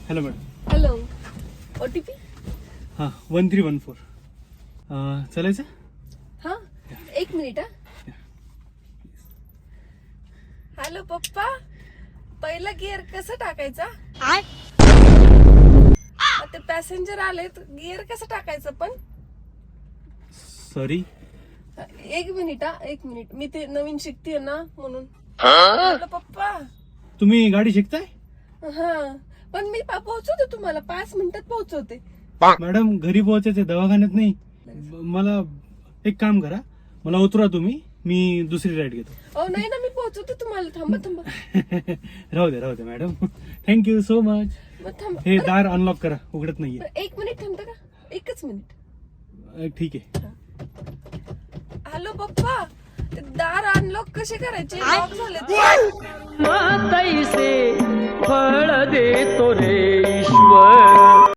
Hello madam. Hello. OTP? हां 1314. चालायचं? हा, एक मिनिट. हॅलो पप्पा, पहिला गिअर कसं टाकायचा? ते पॅसेंजर आलेत, गिअर कसं टाकायचं पण? सॉरी. एक मिनिट, मी ते नवीन शिकतेय ना म्हणून. हॅलो पप्पा. तुम्ही गाडी शिकताय? हा, पण मी पोहोचवते तुम्हाला 5 मिनिटात पोहोचवते. मॅडम घरी पोहोचायचं, दवाखान्यात नाही. मला एक काम करा, मला उतरा तुम्ही, मी दुसरी राईड घेतो. नाही ना, मी पोहोचवते तुम्हाला. थांबा. राहू दे मॅडम. Thank you so much. मग थांबा. हे दार अनलॉक करा, उघडत नाहीये. एक मिनिट थांबता का? एकच मिनिट. ठीक आहे. हॅलो पप्पा, ते दार अनलॉक कसे करायचे? लॉक झाले. माताई से फळ देतो रे ईश्वर.